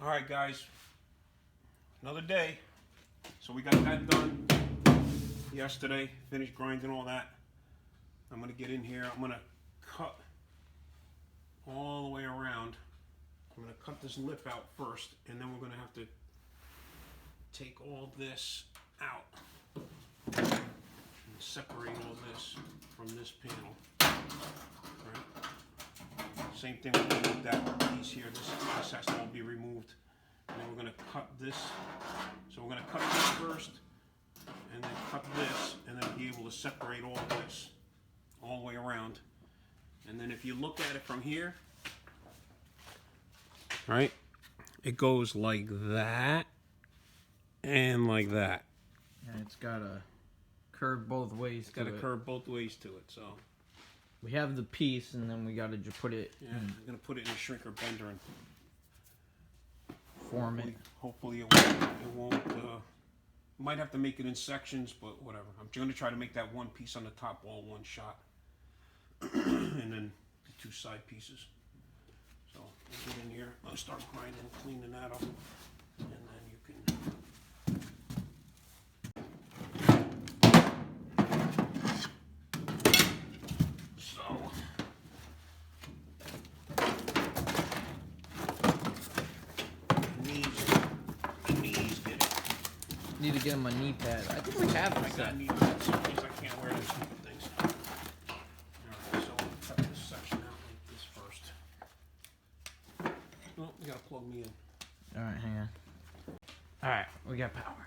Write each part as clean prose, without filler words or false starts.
All right, guys, another day. So we got that done yesterday, finished grinding all that. I'm gonna get in here, I'm gonna cut all the way around. I'm gonna cut this lip out first, and then we're gonna have to take all this out and separate all this from this panel. Right? Same thing with that piece here. This has to all be removed. And then we're going to cut this. So we're going to cut this first, and then cut this, and then be able to separate all this all the way around. And then if you look at it from here, right, it goes like that and like that. And it's got a curve both ways. It's got a curve both ways to it. So we have the piece, and then we got to just put it. Yeah, I'm gonna put it in a shrinker bender and form it. Hopefully it won't. Might have to make it in sections, but whatever. I'm gonna try to make that one piece on the top all one shot, and then the two side pieces. So I'll get in here. I'll start grinding, cleaning that up, and then you can. Need to get him a knee pad. I think we have this. I got knee pads in case I can't wear those stupid things. Alright, so we'll cut this section out like this first. Oh, you gotta plug me in. Alright, hang on. Alright, we got power.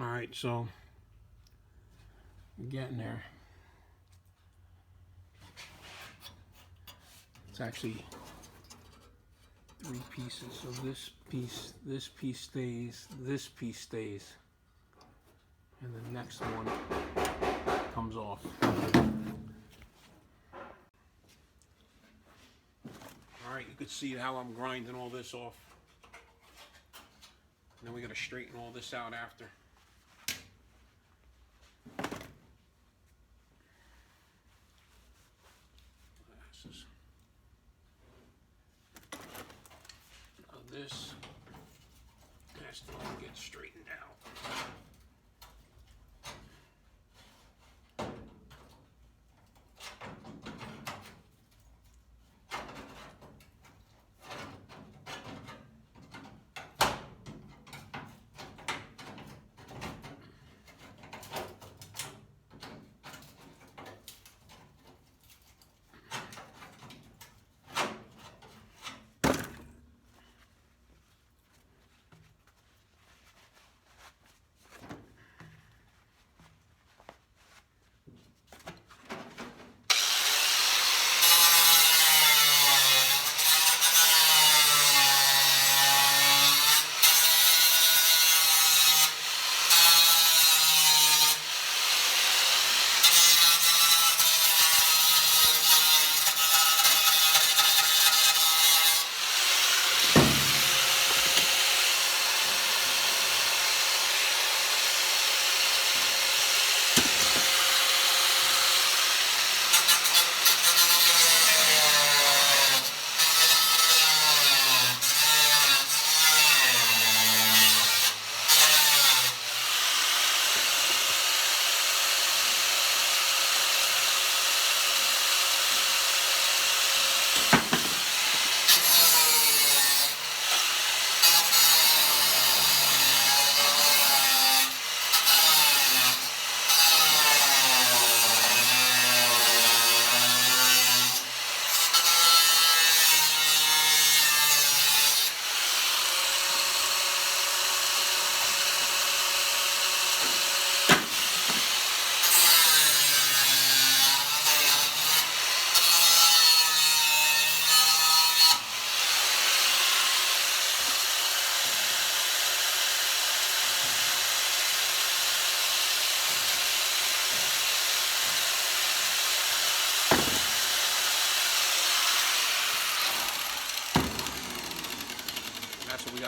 Alright, so we're getting there. It's actually 3 pieces. So this piece stays, this piece stays, and the next one comes off. Alright, you can see how I'm grinding all this off. And then we gotta straighten all this out after. Now this has to all get straightened out.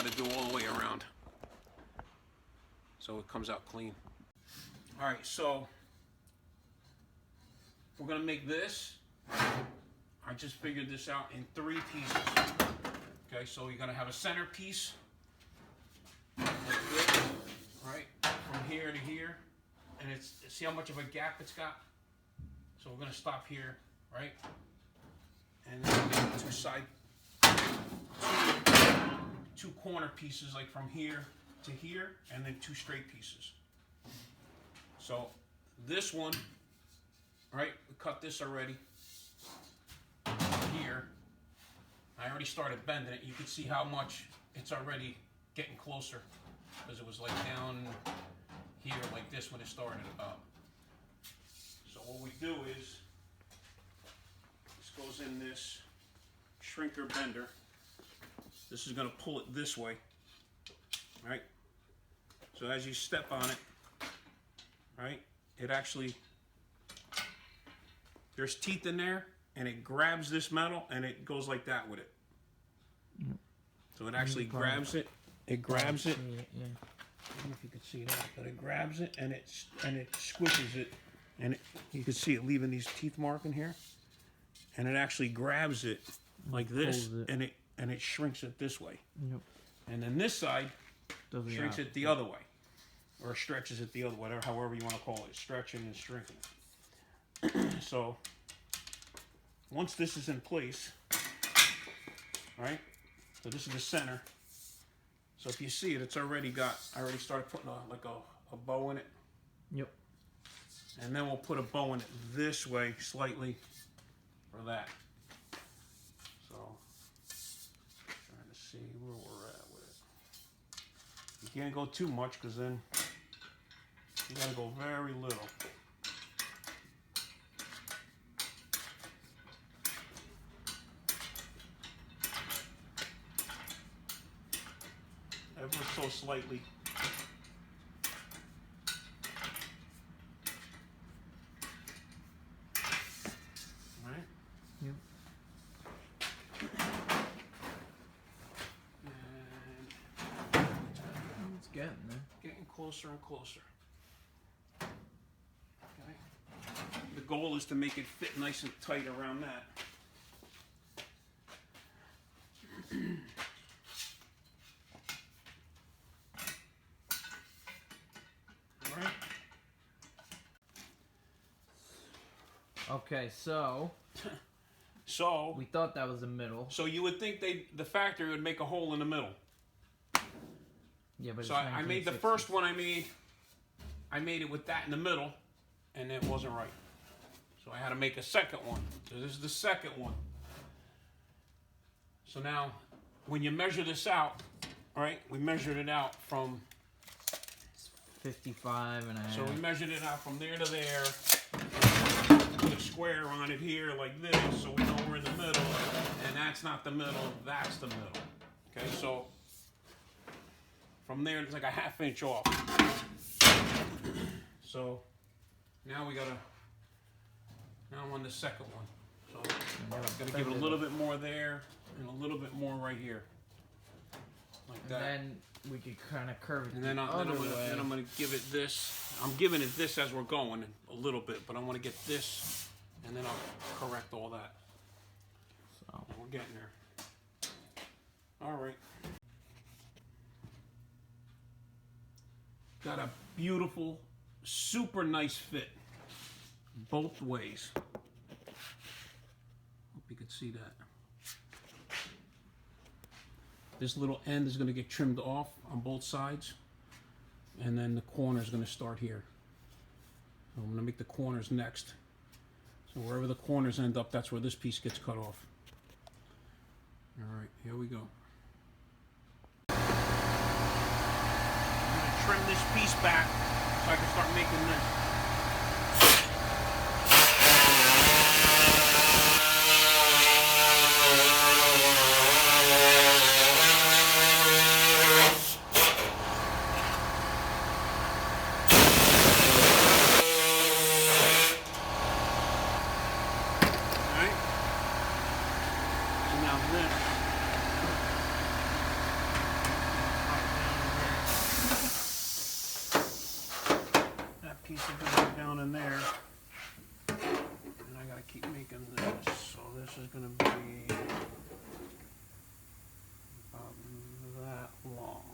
got to do all the way around so it comes out clean. All right, so we're gonna make this. I just figured this out in 3 pieces. Okay, so you're gonna have a center piece like this, right, from here to here, and it's, see how much of a gap it's got? So we're gonna stop here, right, and then we're gonna make two corner pieces, like from here to here, and then 2 straight pieces. So this one, right, we cut this already here. I already started bending it. You can see how much it's already getting closer, because it was like down here like this when it started about. So what we do is, this goes in this shrinker bender. This is going to pull it this way, right? So as you step on it, right, it actually, there's teeth in there, and it grabs this metal and it goes like that with it. So it actually grabs it. It grabs it. Yeah. I don't know if you can see that, but it grabs it and it squishes it, and you can see it leaving these teeth mark in here, and it actually grabs it like this, and it shrinks it this way. Yep. And then this side shrinks it the other way, or stretches it the other way, however you want to call it, stretching and shrinking it. So once this is in place, right? So this is the center. So if you see it, it's already got, I already started putting a bow in it. Yep. And then we'll put a bow in it this way slightly for that. So, trying to see where we're at with it. You can't go too much, because then you gotta go very little. Ever so slightly. All right. Yep. And It's getting there. getting closer and closer. Okay. The goal is to make it fit nice and tight around that. Okay, so So we thought that was the middle. so you would think the factory would make a hole in the middle. Yeah, but So I made the first one I made it with that in the middle, and it wasn't right. So I had to make a second one. So this is the second one. So now, when you measure this out, all right, we measured it out from, 55 and a half. so we measured it out from there to there. Put a square on it here like this, so we know we're in the middle, and that's not the middle, that's the middle. Okay, so from there it's like a ½ inch off. So now now I'm on the second one. So I'm gonna give it a little bit more there and a little bit more right here, like that. And then we could kind of curve it And then I'm gonna give it this. I'm giving it this as we're going a little bit, but I want to get this, and then I'll correct all that. So We're getting there. All right. Got a beautiful, super nice fit both ways. Hope you can see that. This little end is going to get trimmed off on both sides, and then the corner is going to start here. So I'm going to make the corners next. So wherever the corners end up, that's where this piece gets cut off. All right, here we go. I'm going to trim this piece back so I can start making this. piece of it go down in there. And I gotta keep making this. So this is gonna be about that long.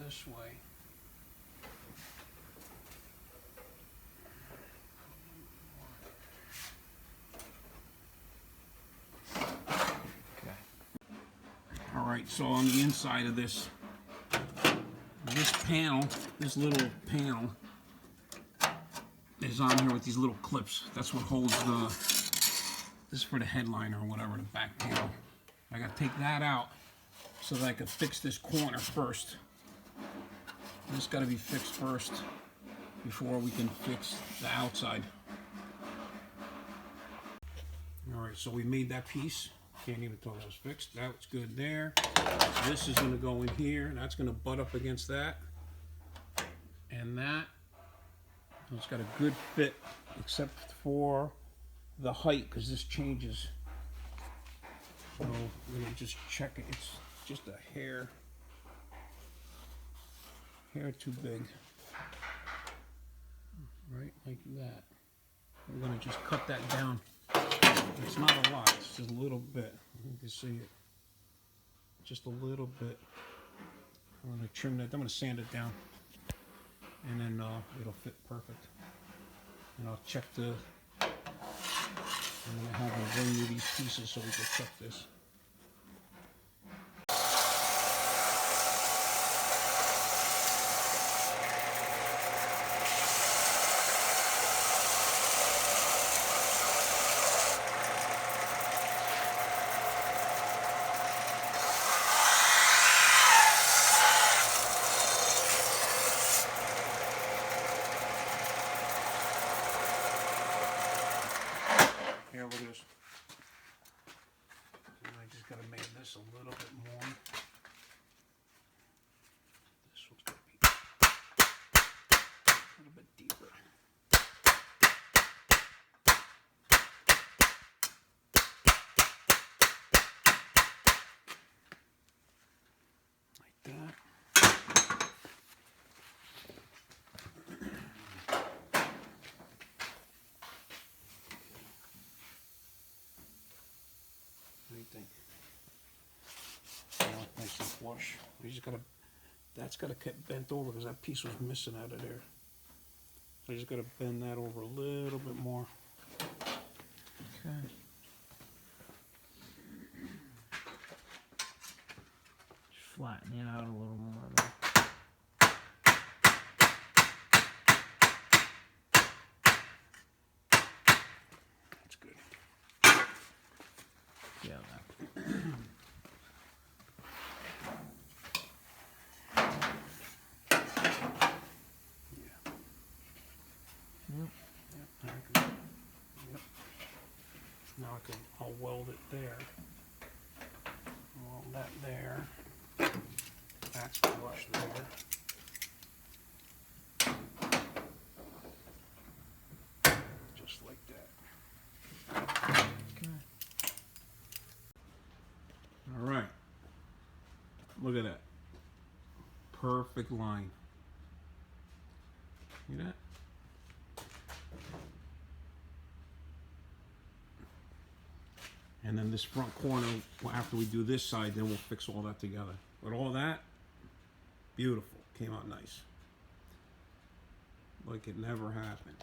This way. Okay. All right, so on the inside of this panel, this little panel is on here with these little clips. That's what holds this is for the headliner or whatever, the back panel. I gotta take that out so that I can fix this corner first. This got to be fixed first before we can fix the outside. All right, so we made that piece. Can't even tell that was fixed. That's good there. So this is going to go in here. That's going to butt up against that. And that. It's got a good fit, except for the height, because this changes. So we're going to just check it. It's just a hair too big, right, like that. We're going to just cut that down. It's not a lot, it's just a little bit. You can see it, just a little bit. I'm going to trim that, I'm going to sand it down, and then it'll fit perfect. And I'll check I'm going to have them bring me these pieces so we can check this. Here, look at this. And I just gotta make this a little bit more. This one's gonna be a little bit deeper. Like that. Anything. Nice and flush. You just gotta, that's gotta get bent over because that piece was missing out of there. So you just gotta bend that over a little bit more. Okay. Just flatten it out a little more there. That's good. Yeah, that. Now I'll weld it there. Weld that there. That's flush there. Just like that. Okay. All right. Look at that. Perfect line. See that? And then this front corner, after we do this side, then we'll fix all that together. But all that, beautiful. Came out nice. Like it never happened.